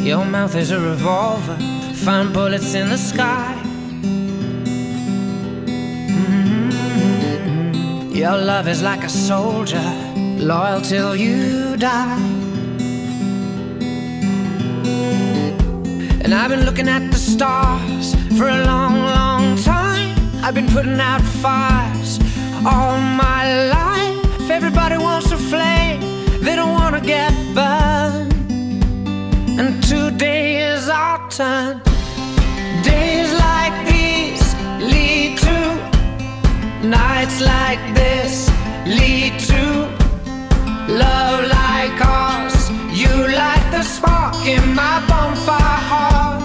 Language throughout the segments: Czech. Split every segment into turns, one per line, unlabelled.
Your mouth is a revolver, find bullets in the sky. Your love is like a soldier, loyal till you die. And I've been looking at the stars for a long, long time. I've been putting out fires all my life. Everybody wants a flame, they don't want to get burned. And today is our turn. Days like these lead to nights like this, lead to love like ours. You light the spark in my bonfire heart.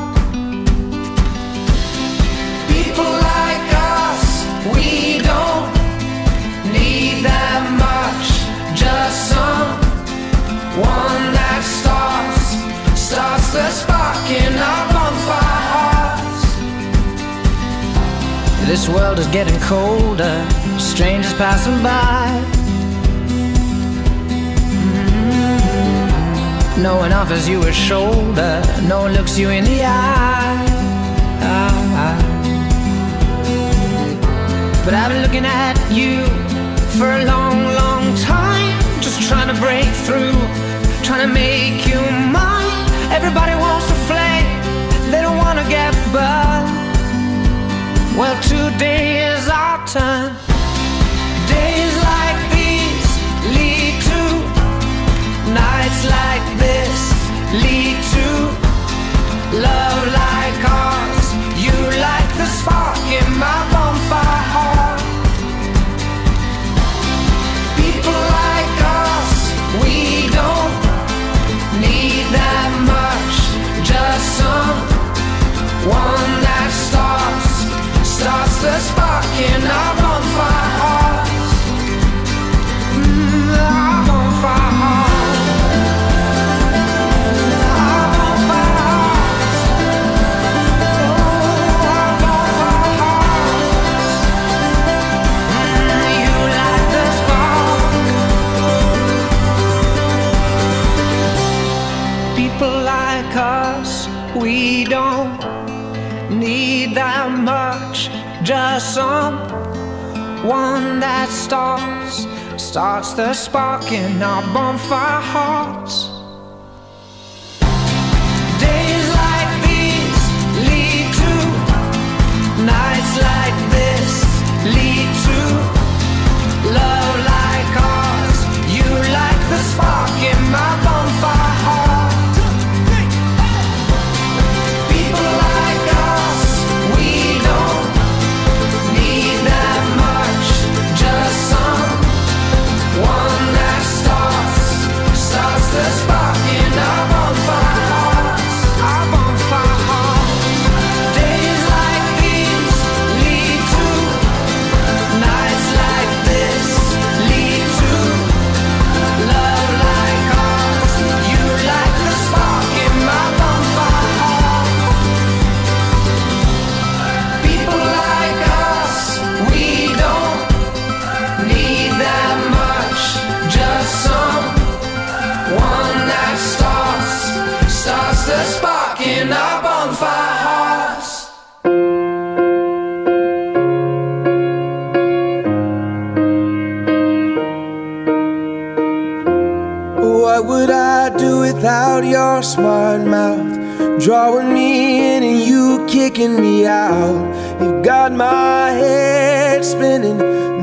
People like us, we don't need that much, just someone that starts the spark in our bonfire hearts. This world is getting colder, strangers passing by. No one offers you a shoulder, no one looks you in the eye. But I've been looking at you for a long, long time, just trying to break through, trying to make you mine. Everybody wants to flame, they don't want to get burned. Well, today is our turn. Days like these lead to nights like this, lead to love like ours. You light the spark in my bonfire heart. People like us, we don't need that much, just someone that starts the spark in our bonfire hearts. Our bonfire hearts. Our bonfire hearts. Our bonfire hearts. You light the spark. People like us, we don't need that much, just someone that starts the spark in our bonfire hearts. Days like these lead to nights like this, lead to love like ours. You light the spark in my bonfire heart. People like us, we don't need that much, just someone that starts the spark in our bonfire hearts. Our bonfire hearts. Days like these lead to nights like this, lead to love like ours. You light the spark in my bonfire heart. People like us, we don't need that much, just someone that starts the spark in our bonfire hearts.
What would I do without your smart mouth, drawing me in and you kicking me out? You got my head spinning,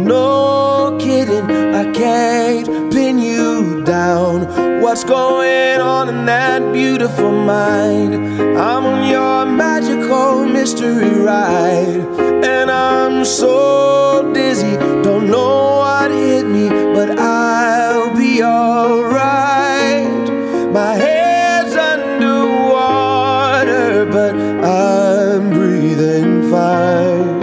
no kidding, I can't pin you down. What's going on in that beautiful mind? I'm on your magical mystery ride, and I'm so dizzy, don't know what hit me, but I'll be alright. My head's underwater, but I'm breathing fine.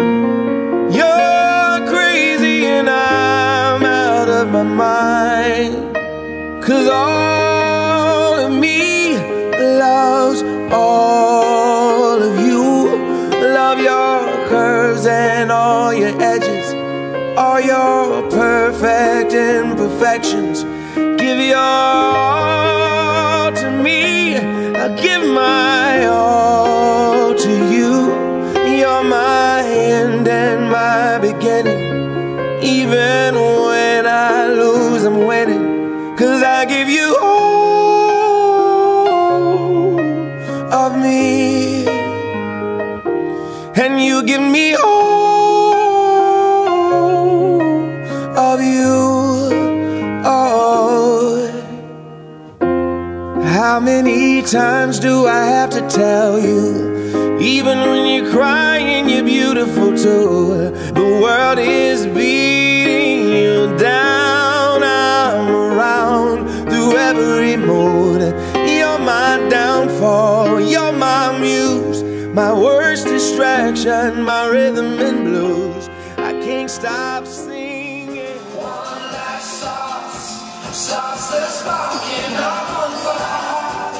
You're crazy and I'm out of my mind, 'cause all of me loves all of you. Love your curves and all your edges, all your perfect imperfections. Give your all to me, I give my all to you. You're my end and my beginning. Even when I lose, I'm winning. 'Cause I give you all of me, and you give me all of you. Oh, how many times do I have to tell you? Even when you're crying, you're beautiful too. The world is beating you down. I'm around through every mood. You're my downfall, you're my muse, my worst distraction, my rhythm and blues. I can't stop singing. One that starts the sparking up on fire.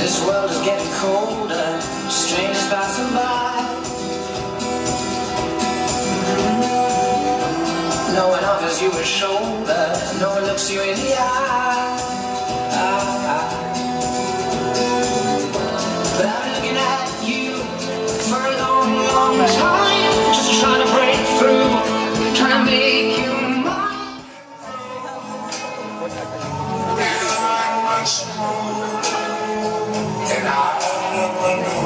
This world is getting colder, strangers passing by. No one offers you a shoulder, no one looks you in the eye. But I've been looking at you for a long, long time, just trying to break through, trying to make you mine. And I never knew,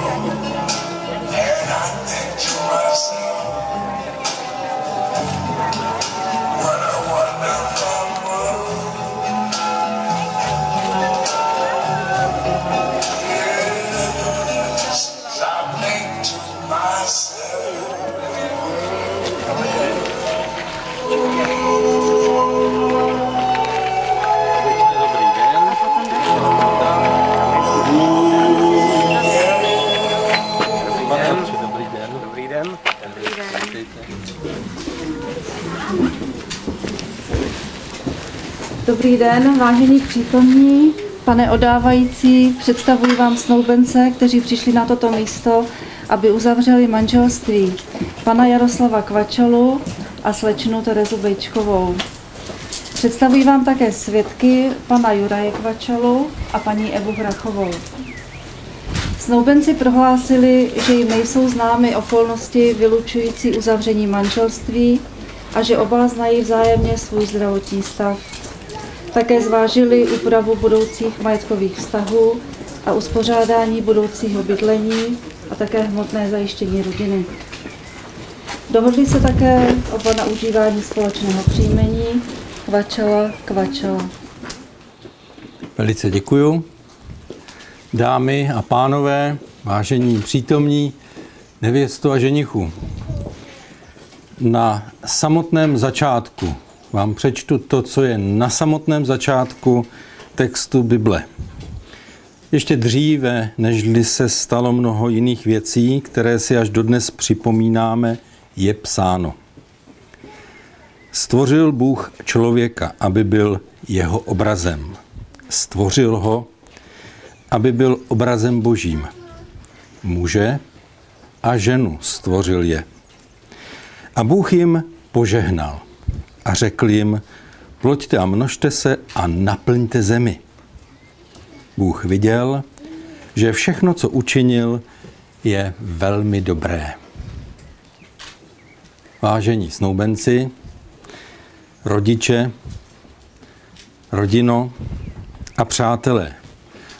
and I think to myself, what a wonderful world. Yes, I think to myself.
Dobrý den, vážení přítomní, pane odávající, představuji vám snoubence, kteří přišli na toto místo, aby uzavřeli manželství pana Jaroslava Kvačolu a slečnu Terezu Bejčkovou. Představuji vám také svědky pana Juraje Kvačolu a paní Evu Hrachovou. Snoubenci prohlásili, že jim nejsou známy okolnosti vylučující uzavření manželství a že oba znají vzájemně svůj zdravotní stav. Také zvážili úpravu budoucích majetkových vztahů a uspořádání budoucího bydlení a také hmotné zajištění rodiny. Dohodli se také oba na užívání společného příjmení Kvačela.
Velice děkuju. Dámy a pánové, vážení přítomní, nevěsto a ženichu. Na samotném začátku vám přečtu to, co je na samotném začátku textu Bible. Ještě dříve, nežli se stalo mnoho jiných věcí, které si až dodnes připomínáme, je psáno. Stvořil Bůh člověka, aby byl jeho obrazem. Stvořil ho, aby byl obrazem Božím. Muže a ženu stvořil je. A Bůh jim požehnal a řekl jim, ploďte a množte se a naplňte zemi. Bůh viděl, že všechno, co učinil, je velmi dobré. Vážení snoubenci, rodiče, rodino a přátelé,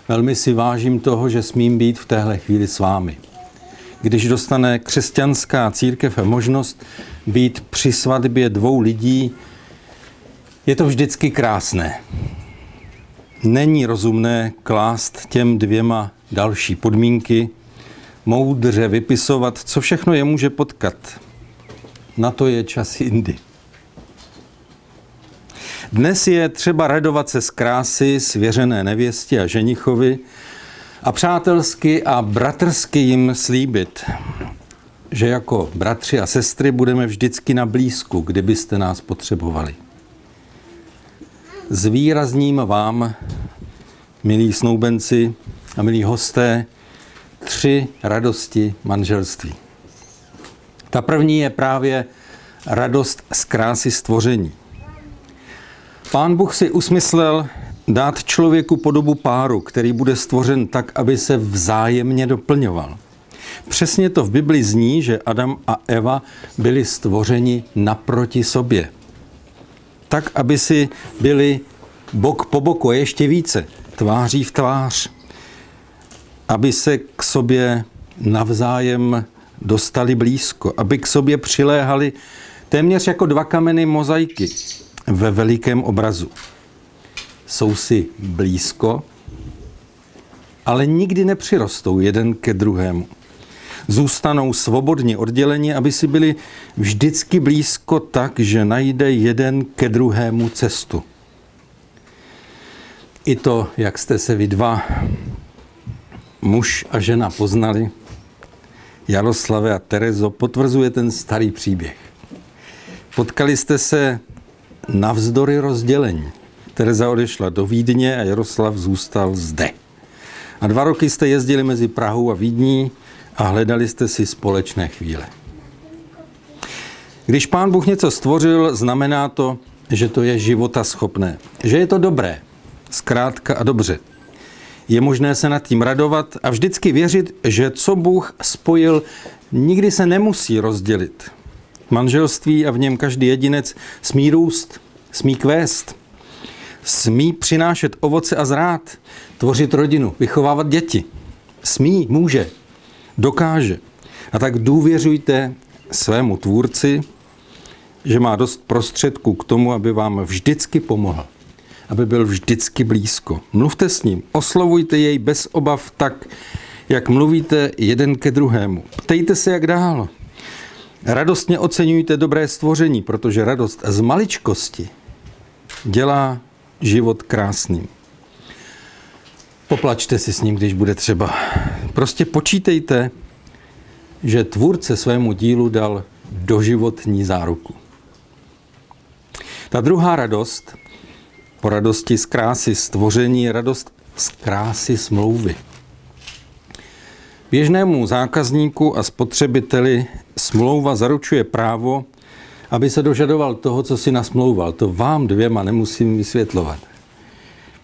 velmi si vážím toho, že smím být v téhle chvíli s vámi. Když dostane křesťanská církev možnost být při svatbě dvou lidí, je to vždycky krásné. Není rozumné klást těm dvěma další podmínky, moudře vypisovat, co všechno je může potkat. Na to je čas jindy. Dnes je třeba radovat se z krásy svěřené nevěstě a ženichovi a přátelsky a bratrsky jim slíbit, že jako bratři a sestry budeme vždycky na blízku, kdybyste nás potřebovali. Zvýrazním vám, milí snoubenci a milí hosté, 3 radosti manželství. Ta první je právě radost z krásy stvoření. Pán Bůh si usmyslel dát člověku podobu páru, který bude stvořen tak, aby se vzájemně doplňoval. Přesně to v Bibli zní, že Adam a Eva byli stvořeni naproti sobě. Tak, aby si byli bok po boku a ještě více, tváří v tvář. Aby se k sobě navzájem dostali blízko, aby k sobě přiléhali téměř jako dva kameny mozaiky ve velikém obrazu. Jsou si blízko, ale nikdy nepřirostou jeden ke druhému. Zůstanou svobodně odděleni, aby si byli vždycky blízko tak, že najde jeden ke druhému cestu. I to, jak jste se vy dva, muž a žena, poznali, Jaroslave a Terezo, potvrzuje ten starý příběh. Potkali jste se navzdory rozdělení. Tereza odešla do Vídně a Jaroslav zůstal zde. A 2 roky jste jezdili mezi Prahou a Vídní a hledali jste si společné chvíle. Když Pán Bůh něco stvořil, znamená to, že to je životaschopné. Že je to dobré, zkrátka a dobře. Je možné se nad tím radovat a vždycky věřit, že co Bůh spojil, nikdy se nemusí rozdělit. Manželství a v něm každý jedinec smí růst, smí kvést, smí přinášet ovoce a zrát, tvořit rodinu, vychovávat děti. Smí, může, dokáže. A tak důvěřujte svému tvůrci, že má dost prostředků k tomu, aby vám vždycky pomohl. Aby byl vždycky blízko. Mluvte s ním, oslovujte jej bez obav tak, jak mluvíte jeden ke druhému. Ptejte se, jak dál. Radostně oceňujte dobré stvoření, protože radost z maličkosti dělá život krásným. Poplačte si s ním, když bude třeba. Prostě počítejte, že tvůrce svému dílu dal doživotní záruku. Ta druhá radost, po radosti z krásy stvoření, je radost z krásy smlouvy. Běžnému zákazníku a spotřebiteli smlouva zaručuje právo, aby se dožadoval toho, co si nasmlouval. To vám dvěma nemusím vysvětlovat.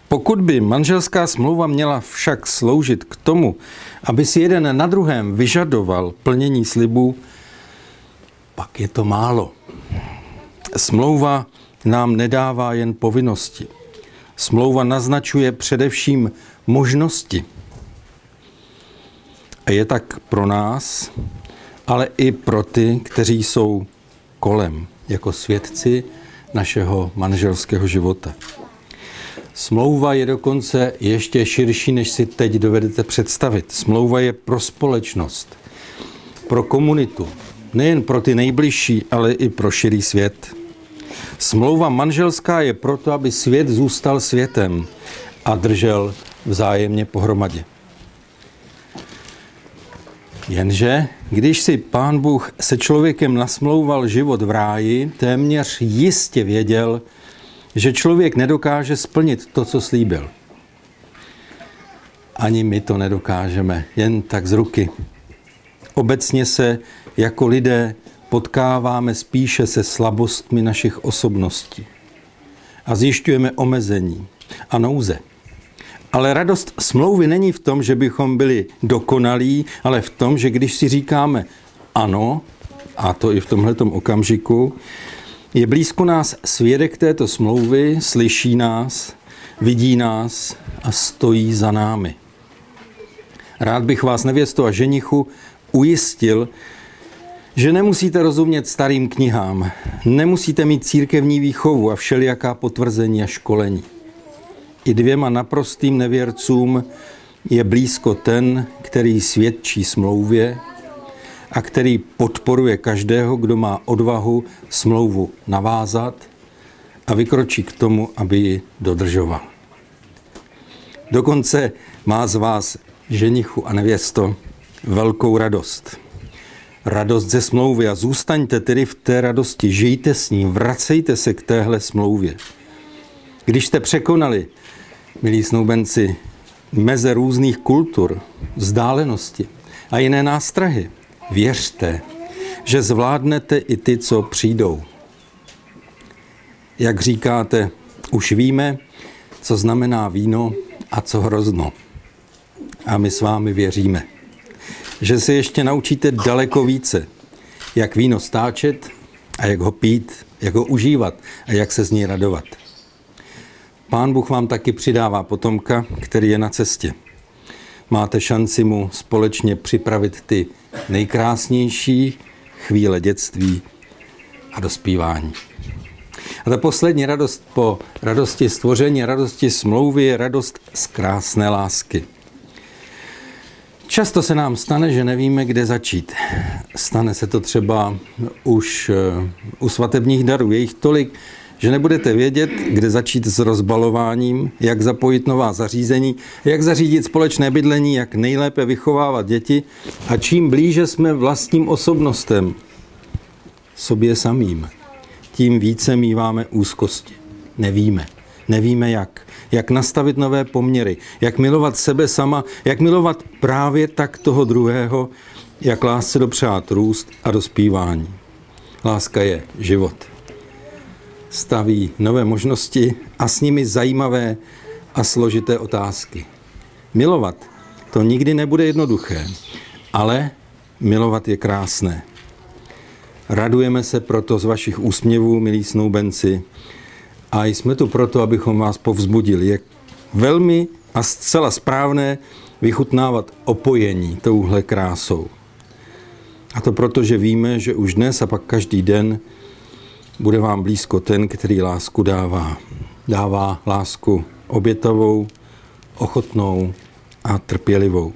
Pokud by manželská smlouva měla však sloužit k tomu, aby si jeden na druhém vyžadoval plnění slibů, pak je to málo. Smlouva nám nedává jen povinnosti. Smlouva naznačuje především možnosti. A je tak pro nás, ale i pro ty, kteří jsou kolem, jako svědci našeho manželského života. Smlouva je dokonce ještě širší, než si teď dovedete představit. Smlouva je pro společnost, pro komunitu, nejen pro ty nejbližší, ale i pro širý svět. Smlouva manželská je proto, aby svět zůstal světem a držel vzájemně pohromadě. Jenže, když si Pán Bůh se člověkem nasmlouval život v ráji, téměř jistě věděl, že člověk nedokáže splnit to, co slíbil. Ani my to nedokážeme, jen tak z ruky. Obecně se jako lidé potkáváme spíše se slabostmi našich osobností a zjišťujeme omezení a nouze. Ale radost smlouvy není v tom, že bychom byli dokonalí, ale v tom, že když si říkáme ano, a to i v tomhletom okamžiku, je blízko nás svědek této smlouvy, slyší nás, vidí nás a stojí za námi. Rád bych vás, nevěsto a ženichu, ujistil, že nemusíte rozumět starým knihám, nemusíte mít církevní výchovu a všelijaká potvrzení a školení. I 2 naprostým nevěrcům je blízko ten, který svědčí smlouvě a který podporuje každého, kdo má odvahu smlouvu navázat a vykročí k tomu, aby ji dodržoval. Dokonce má z vás, ženichu a nevěsto, velkou radost. Radost ze smlouvy a zůstaňte tedy v té radosti, žijte s ní, vracejte se k téhle smlouvě. Když jste překonali, milí snoubenci, meze různých kultur, vzdálenosti a jiné nástrahy, věřte, že zvládnete i ty, co přijdou. Jak říkáte, už víme, co znamená víno a co hrozno. A my s vámi věříme, že se ještě naučíte daleko více, jak víno stáčet a jak ho pít, jak ho užívat a jak se z něj radovat. Pán Bůh vám taky přidává potomka, který je na cestě. Máte šanci mu společně připravit ty nejkrásnější chvíle dětství a dospívání. A ta poslední radost po radosti stvoření, radosti smlouvy je radost z krásné lásky. Často se nám stane, že nevíme, kde začít. Stane se to třeba už u svatebních darů. Je jich tolik, že nebudete vědět, kde začít s rozbalováním, jak zapojit nová zařízení, jak zařídit společné bydlení, jak nejlépe vychovávat děti a čím blíže jsme vlastním osobnostem, sobě samým, tím více míváme úzkosti. Nevíme jak nastavit nové poměry, jak milovat sebe sama, jak milovat právě tak toho druhého, jak lásce dopřát růst a dospívání. Láska je život. Staví nové možnosti a s nimi zajímavé a složité otázky. Milovat to nikdy nebude jednoduché, ale milovat je krásné. Radujeme se proto z vašich úsměvů, milí snoubenci, a jsme tu proto, abychom vás povzbudili. Je velmi a zcela správné vychutnávat opojení touhle krásou. A to proto, že víme, že už dnes a pak každý den bude vám blízko ten, který lásku dává. Dává lásku obětavou, ochotnou a trpělivou.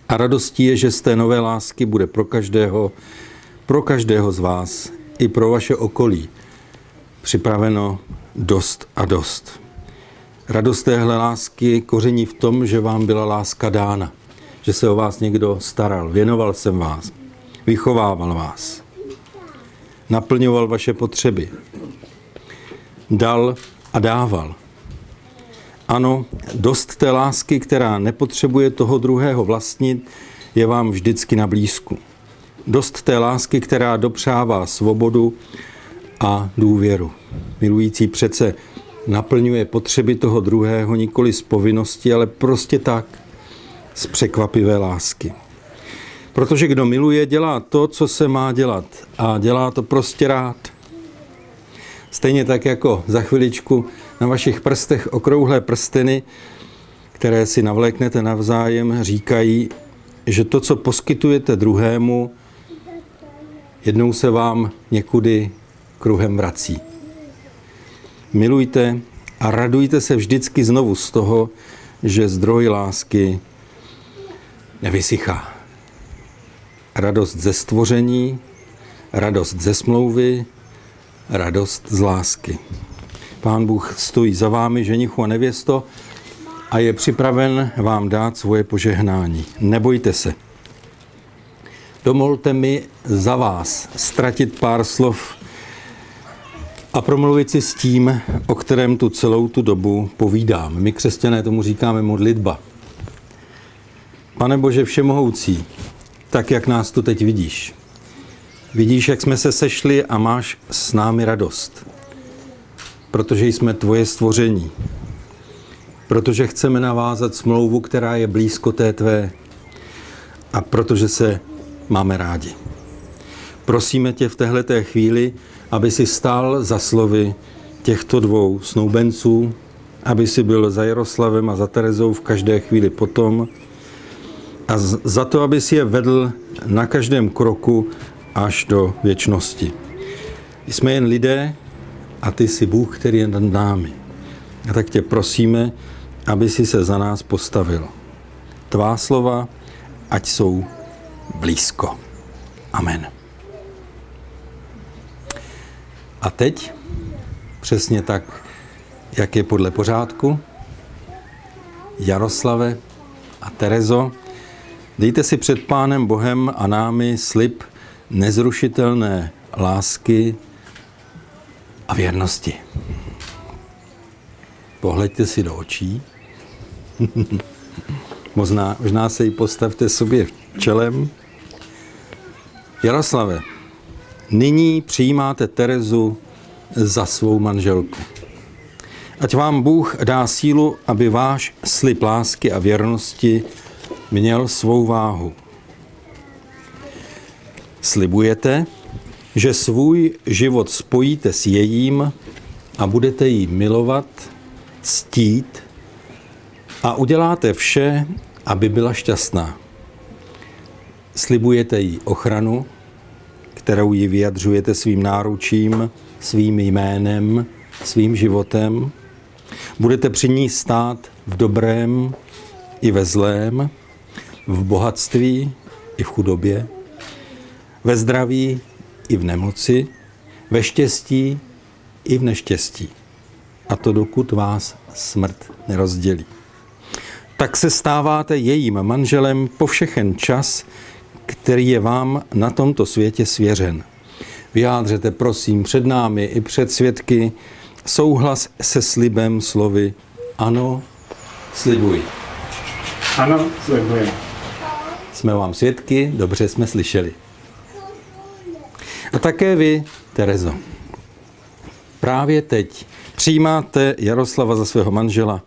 A radostí je, že z té nové lásky bude pro každého z vás i pro vaše okolí připraveno dost a dost. Radost téhle lásky koření v tom, že vám byla láska dána, že se o vás někdo staral, věnoval jsem vás, vychovával vás, naplňoval vaše potřeby, dal a dával. Ano, dost té lásky, která nepotřebuje toho druhého vlastnit, je vám vždycky na blízku. Dost té lásky, která dopřává svobodu a důvěru. Milující přece naplňuje potřeby toho druhého nikoli z povinnosti, ale prostě tak, z překvapivé lásky. Protože kdo miluje, dělá to, co se má dělat a dělá to prostě rád. Stejně tak jako za chviličku na vašich prstech okrouhlé prsteny, které si navléknete navzájem, říkají, že to, co poskytujete druhému, jednou se vám někudy kruhem vrací. Milujte a radujte se vždycky znovu z toho, že zdroj lásky nevysychá. Radost ze stvoření, radost ze smlouvy, radost z lásky. Pán Bůh stojí za vámi, ženichu a nevěsto, a je připraven vám dát svoje požehnání. Nebojte se. Dovolte mi za vás ztratit pár slov a promluvit si s tím, o kterém tu celou tu dobu povídám. My křesťané tomu říkáme modlitba. Pane Bože všemohoucí, tak jak nás tu teď vidíš. Vidíš, jak jsme se sešli a máš s námi radost. Protože jsme tvoje stvoření. Protože chceme navázat smlouvu, která je blízko té tvé. A protože se máme rádi. Prosíme tě v téhleté chvíli, aby si stál za slovy těchto dvou snoubenců, aby si byl za Jaroslavem a za Terezou v každé chvíli potom a za to, aby si je vedl na každém kroku až do věčnosti. Jsme jen lidé a ty jsi Bůh, který je nad námi. A tak tě prosíme, aby si se za nás postavil. Tvá slova, ať jsou blízko. Amen. A teď, přesně tak, jak je podle pořádku, Jaroslave a Terezo, dejte si před Pánem Bohem a námi slib nezrušitelné lásky a věrnosti. Pohleďte si do očí. Možná se ji postavte sobě čelem. Jaroslave, nyní přijímáte Terezu za svou manželku. Ať vám Bůh dá sílu, aby váš slib lásky a věrnosti měl svou váhu. Slibujete, že svůj život spojíte s jejím a budete ji milovat, ctít a uděláte vše, aby byla šťastná. Slibujete jí ochranu, kterou ji vyjadřujete svým náručím, svým jménem, svým životem. Budete při ní stát v dobrém i ve zlém, v bohatství i v chudobě, ve zdraví i v nemoci, ve štěstí i v neštěstí. A to dokud vás smrt nerozdělí. Tak se stáváte jejím manželem po všechen čas, který je vám na tomto světě svěřen. Vyjádřete prosím před námi i před svědky souhlas se slibem slovy ano, slibuji.
Ano, slibuji.
Jsme vám svědky, dobře jsme slyšeli. A také vy, Terezo, právě teď přijímáte Jaroslava za svého manžela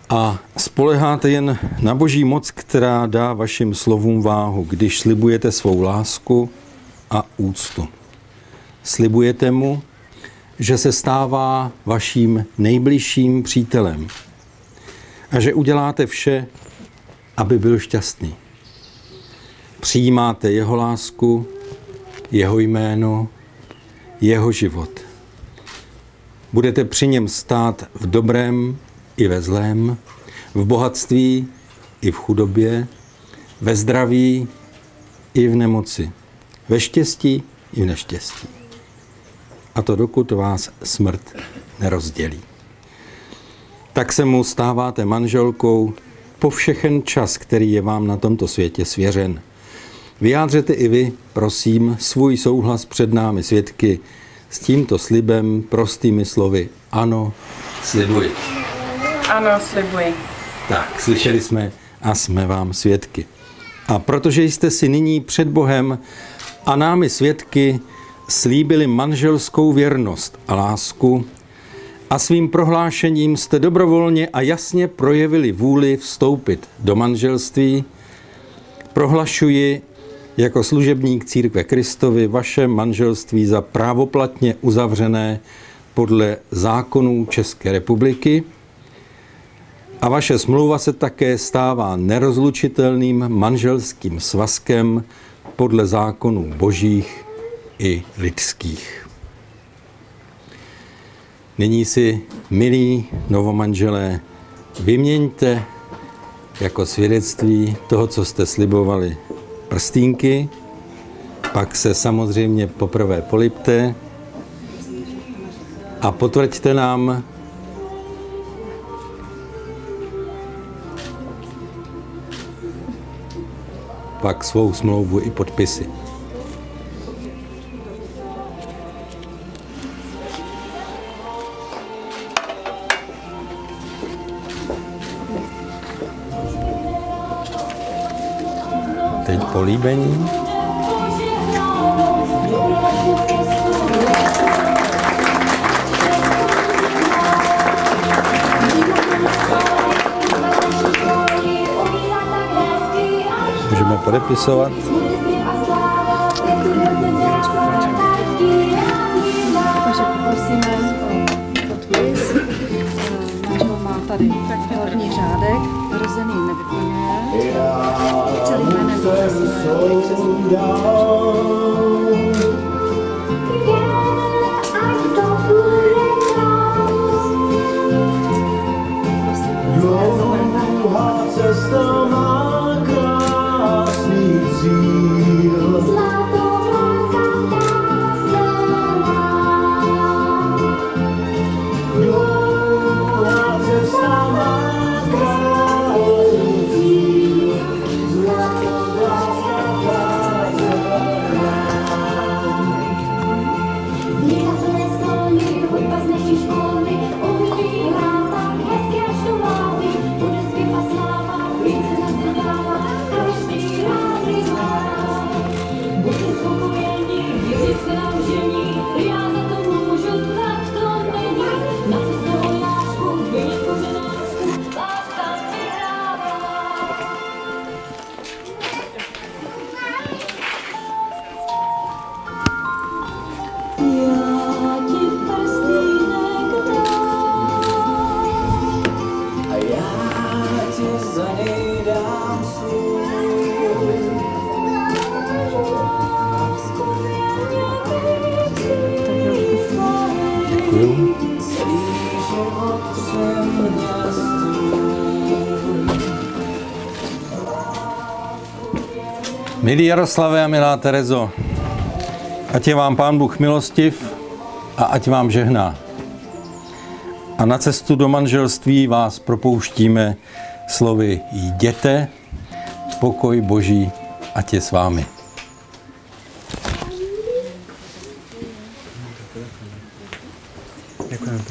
a spoléháte jen na Boží moc, která dá vašim slovům váhu, když slibujete svou lásku a úctu. Slibujete mu, že se stává vaším nejbližším přítelem a že uděláte vše, aby byl šťastný. Přijímáte jeho lásku, jeho jméno, jeho život. Budete při něm stát v dobrém i ve zlém, v bohatství i v chudobě, ve zdraví i v nemoci, ve štěstí i v neštěstí. A to dokud vás smrt nerozdělí. Tak se mu stáváte manželkou po všechen čas, který je vám na tomto světě svěřen. Vyjádřete i vy, prosím, svůj souhlas před námi svědky s tímto slibem prostými slovy ano, slibuji.
Ano, slibuji.
Tak, slyšeli jsme a jsme vám svědky. A protože jste si nyní před Bohem a námi svědky slíbili manželskou věrnost a lásku a svým prohlášením jste dobrovolně a jasně projevili vůli vstoupit do manželství, prohlašuji jako služebník Církve Kristovy vaše manželství za právoplatně uzavřené podle zákonů České republiky a vaše smlouva se také stává nerozlučitelným manželským svazkem podle zákonů božích i lidských. Nyní si, milí novomanželé, vyměňte jako svědectví toho, co jste slibovali, prstínky, pak se samozřejmě poprvé polipte a potvrďte nám, pak svou smlouvu i podpisy. Teď políbení. Můžeme podepisovat.
Takže poprosíme o podpis. Manžel má tady hlavní řádek, rozený nevyplňuje. Celý jménem
Dlouhá cesta má krásný cíl. Dlouhá cesta má krásný cíl.
Děkuju. Milí Jaroslave a milá Terezo, ať je vám Pán Bůh milostiv a ať vám žehná. A na cestu do manželství vás propouštíme slovy jděte, pokoj Boží, ať je s vámi.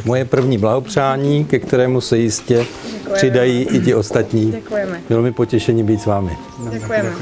Moje první blahopřání, ke kterému se jistě přidají i ti ostatní.
Děkujeme.
Bylo mi potěšení být s vámi.
Děkujeme.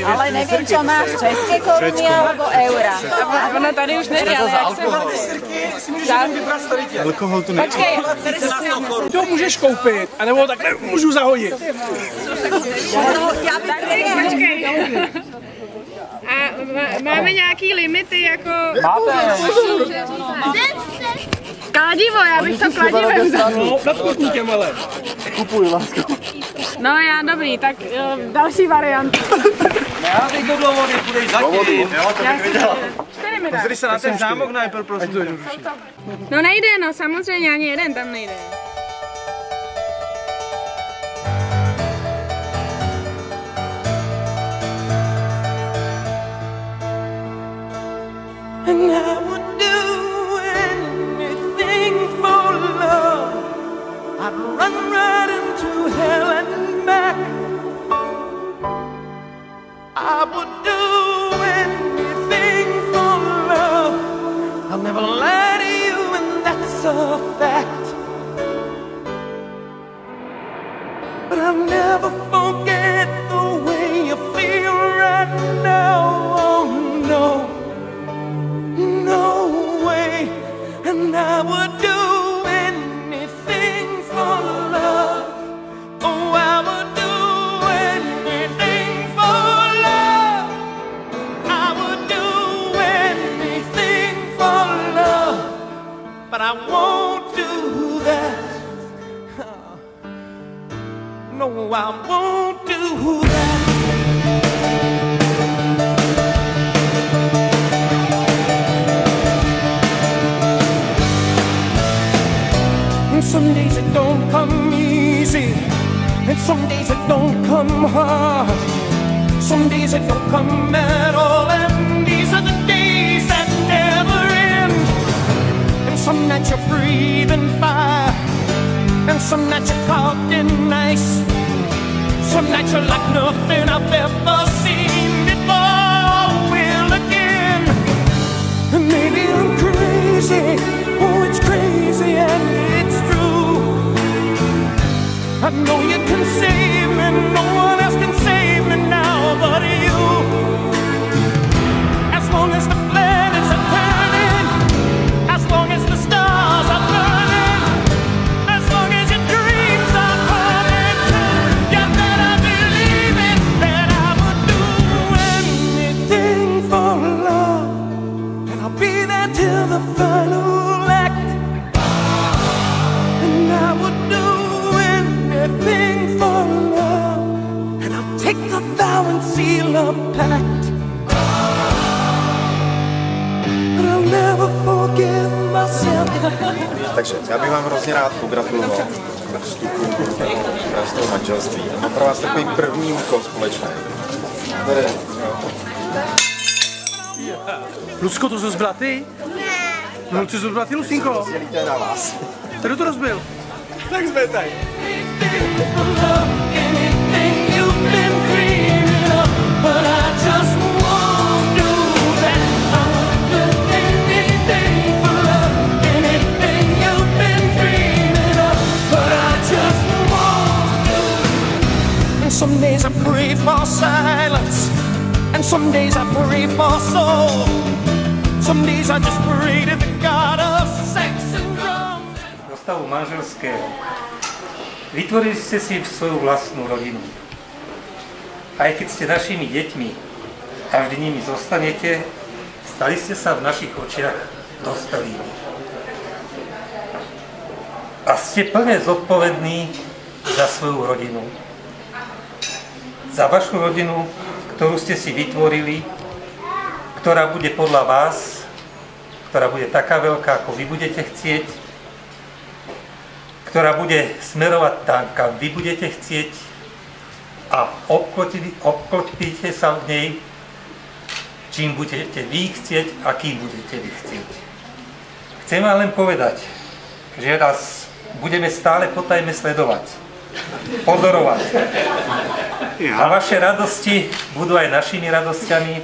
Ale nevím, čo máš, české koruny alebo eura.
A ona tady už není, ale jak se
Alkohol tu nejde.
Počkej,
to můžeš koupit, anebo takhle můžu zahodit.
Počkej. A máme nějaký limity, jako... Kladivo, já bych to kladivem vzal.
No, nad kotníkem, ale.
Kupuj, lásko.
No já, dobrý, tak další variant.
Já teď do vody, půjdeš zatím. Jo, to bych viděla.
4 mi dá.
Pozri se na ten zámok najprv, prosím.
No nejde, no samozřejmě, ani jeden tam nejde.
I would do anything for love. I'll never lie to you, and that's a fact. But I'll never forget the way you feel right now. Oh no, no way. And I would do anything for love. Oh, I would do anything for love. I would do anything for love. But I won't do that. No, I won't do that. And some days it don't come easy, and some days it don't come hard. Some days it don't come at all, and these are the days that never end. And some nights you're breathing fire, and some nights you're caught in ice. Some nights you're like nothing I've ever seen before. Will again. And maybe I'm crazy. Oh, it's crazy and it's true. I know you can save me. No one else can save me now but you. As long as the planets are turning, as long as the stars are burning, as long as your dreams are coming true, you better believe it, that I would do anything for love. And I'll be there till the final act. And I would do anything for love. And I'll take the vow and seal a pact. But I'll never forgive myself.
Takže já bych vám hrozně rád pogratuloval k vstupu do krásného manželství. A mám pro vás takový první úkol společný.
Lucko, to jsou zbraty? No, to jsou zbraty, Lucinko?
Rozdělíte na vás.
Kdo to rozbil?
Tak jsme tady.
Some days I pray for silence, and some days I pray for soul. Some days I just pray to the God of sex and drums.
Do stavu manželského vytvorili ste si svoju vlastnú rodinu. Aj keď ste našimi deťmi a vždy nimi zostanete, stali ste sa v našich očiach dospelými. A ste plne zodpovední za svoju rodinu. Za vašu rodinu, ktorú ste si vytvorili, ktorá bude podľa vás, ktorá bude taká veľká, ako vy budete chcieť, ktorá bude smerovať tam, kam vy budete chcieť a obklopíte sa v nej, čím budete vy chcieť a kým budete vy chcieť. Chcem vám len povedať, že nás budeme stále potajme sledovať, pozorovať. A vaše radosti budú aj našimi radosťami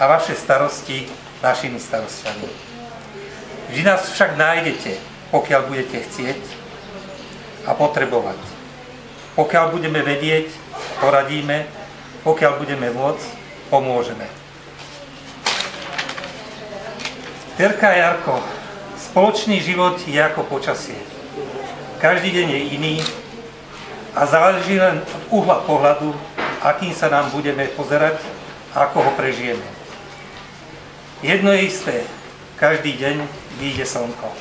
a vaše starosti našimi starostiami. Vždy nás však nájdete, pokiaľ budete chcieť a potrebovať. Pokiaľ budeme vedieť, poradíme, pokiaľ budeme môcť, pomôžeme. Terka a Jarko, spoločný život je ako počasie. Každý deň je iný a záleží len od uhla pohľadu, akým sa nám budeme pozerať a ako ho prežijeme. Jedno je isté, každý deň vyjde slnko.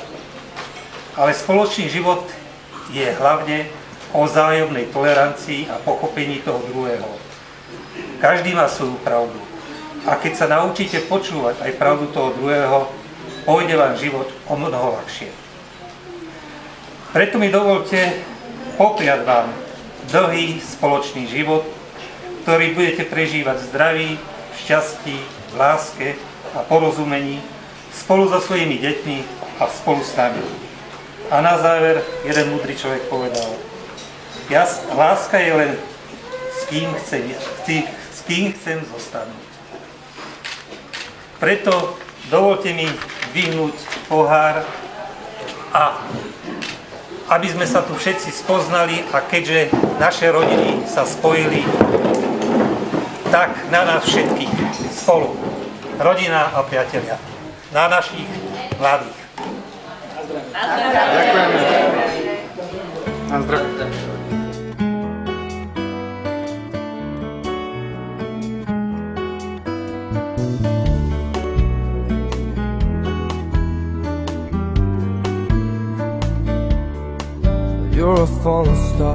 Ale spoločný život je hlavne o vzájomnej tolerancii a pochopení toho druhého. Každý má svoju pravdu. A keď sa naučíte počúvať aj pravdu toho druhého, pôjde vám život o mnoho ľahšie. Preto mi dovolte popriať vám dlhý spoločný život, ktorý budete prežívať v zdraví, v šťastí, v láske a porozumení, spolu so svojimi deťmi a spolu s nami. A na záver jeden múdry človek povedal: láska je len s kým chcem zostanúť. Preto dovolte mi vyhnúť pohár a aby sme sa tu všetci spoznali a keďže naše rodiny sa spojili, tak na nás všetkých spolu, rodina a priatelia, na našich mladých.
Ďakujeme. Na zdravie.
You're a falling star,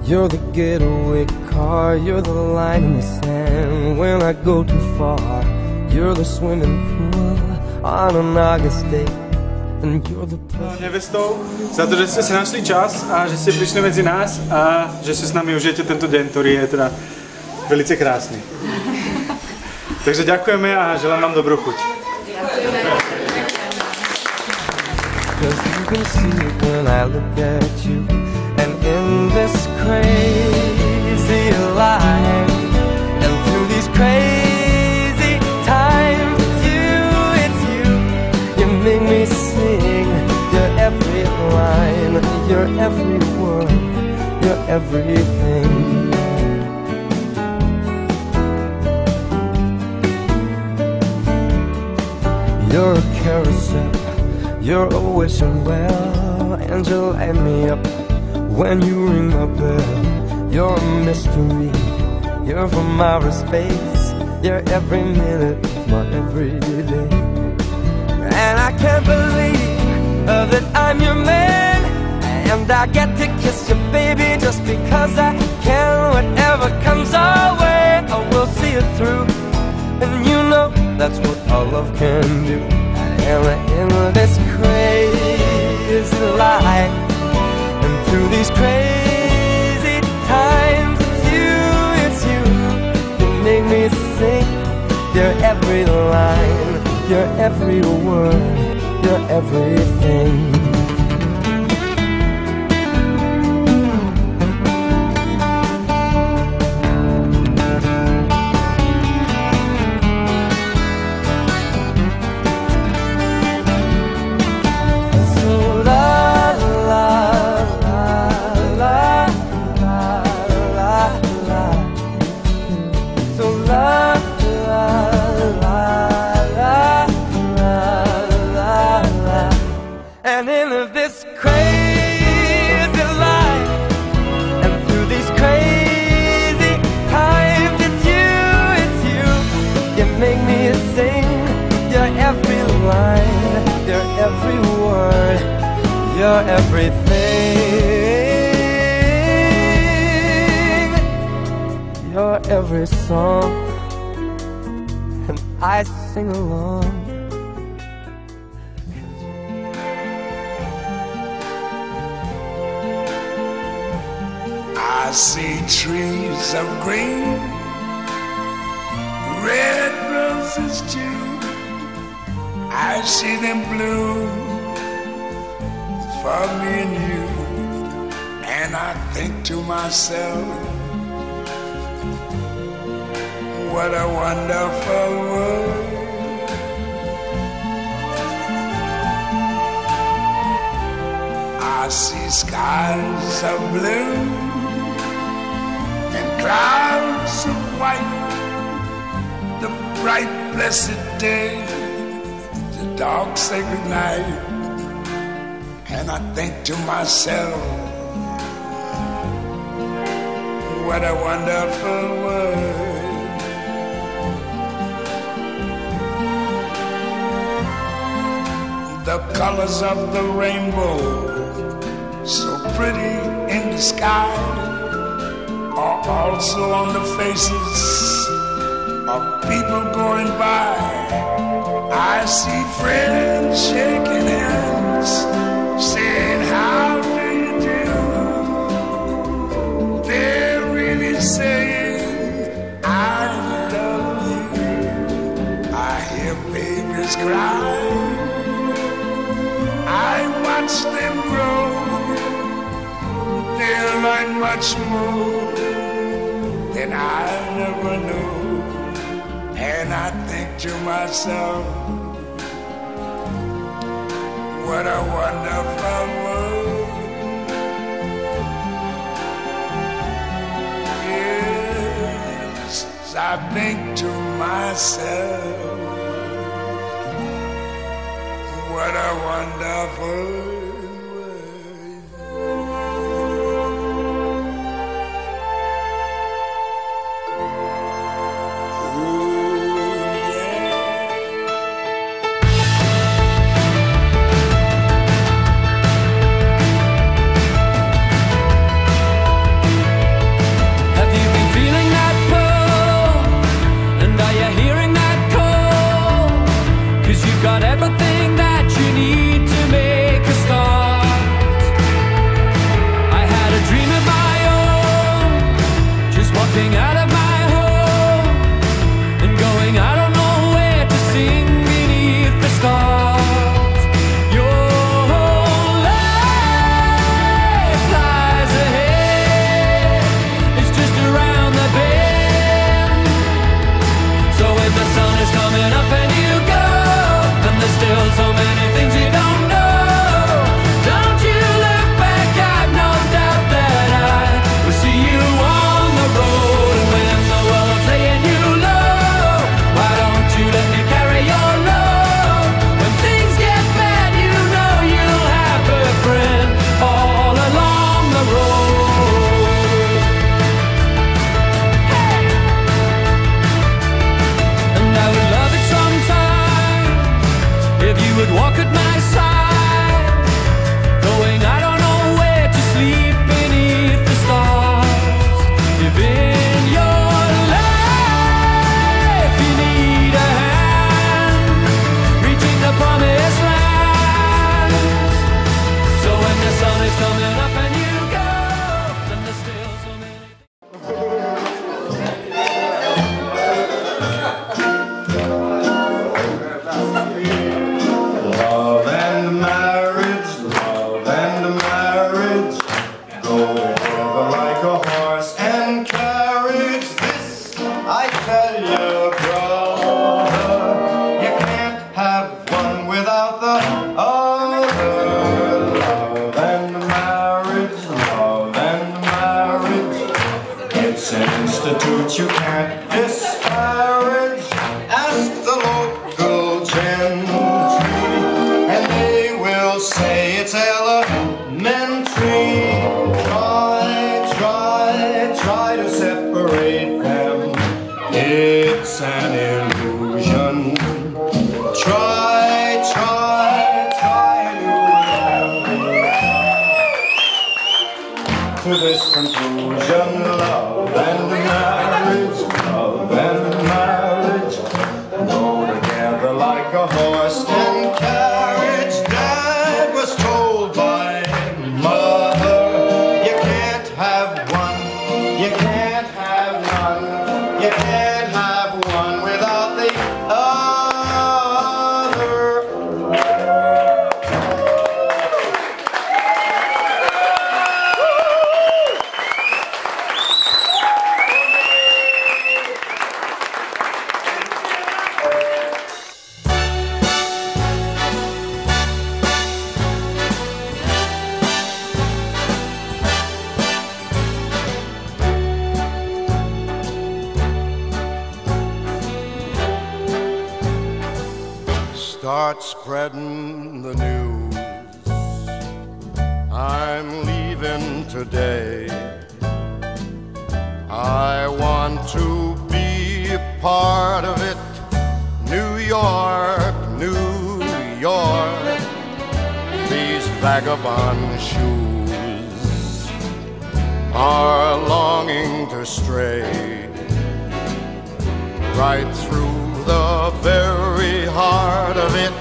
you're the getaway car, you're the line in the sand when I go too far. You're the swimming pool on an August day, and you're the
Nevestou za to, že ste si našli čas a že ste prišli medzi nás a že si s nami užijete tento deň, ktorý je teda velice krásny. Takže ďakujeme a želám vám dobrú chuť.
Cause you can see it when I look at you. And in this crazy life, and through these crazy times, it's you. You make me sing your every line, your every word, your everything. You're a carousel, you're a wishing well, and you light me up when you ring my bell. You're a mystery, you're from outer space, you're every minute of my everyday. And I can't believe that I'm your man, and I get to kiss you, baby, just because I can. Whatever comes our way, I will see it through, and you know that's what our love can do. And in this crazy life, and through these crazy times, it's you, you make me sing your every line, your every word, your everything. Every word, you're everything. You're every song, and I sing along.
I see trees of green, red roses too. I see them bloom for me and you, and I think to myself, what a wonderful world. I see skies of blue and clouds of white, the bright blessed day, dark sacred night, and I think to myself, what a wonderful world. The colors of the rainbow, so pretty in the sky, are also on the faces of people going by. I see friends shaking hands, saying, how do you do? They're really saying, I love you. I hear babies cry, I watch them grow. They'll learn much more that I never knew. And I think to myself, what a wonderful world. Yes, I think to myself, what a wonderful
out of my home and going I don't know where to sing beneath the stars. Your whole life lies ahead, it's just around the bend. So when the sun is coming up and you go, and there's still so many things you don't know, don't you look back, I've no doubt that I will see you on the road. Would walk at my side, going I don't know where to sleep beneath the stars. If in your life you need a hand, reaching the promised land. So when the sun is coming up and you go, then there's still so many.
You can't disparage. Ask the local gentry, and they will say it's elementary. Try to separate them. It's an illusion. Try to this conclusion. Love and marriage go together like a horse and carriage. Dad was told by mother, you can't have one, you can't have none, you can't have one without the other. Start spreading the news. I'm leaving today. I want to be a part of it. New York, New York. These vagabond shoes are longing to stray right through the very heart of it.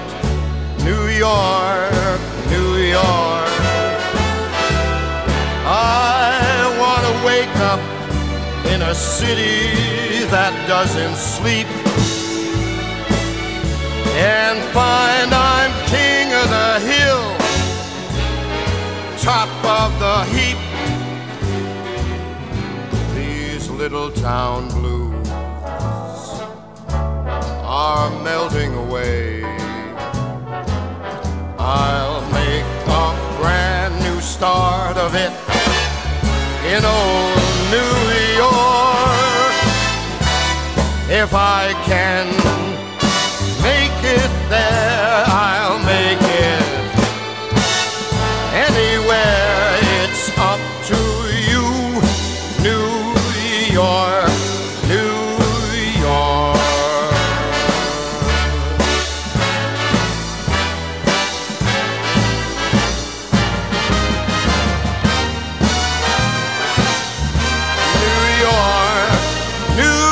New York, New York. I want to wake up in a city that doesn't sleep and find I'm king of the hill, top of the heap. These little town blues are melting away. I'll make a brand new start of it in old New York. If I can make it there, I'll make it anywhere. It's up to you, New York, New York. New York, New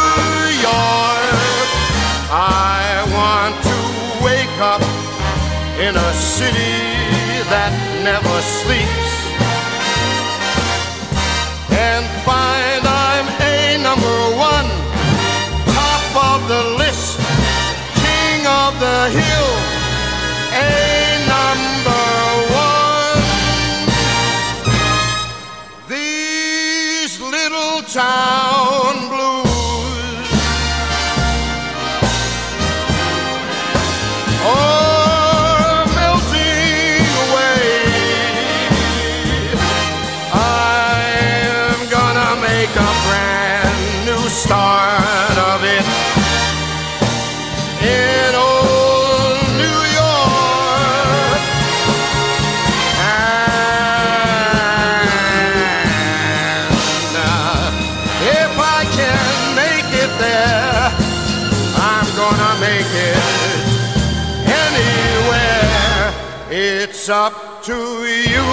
York, I want to wake up in a city that never sleeps and find I'm a number one, top of the list, king of the hill, a number one. These little town blues, oh, melting away. I'm gonna make a brand new start of it in old New York. And if I can make it there, I'm gonna make it anywhere. It's up to you,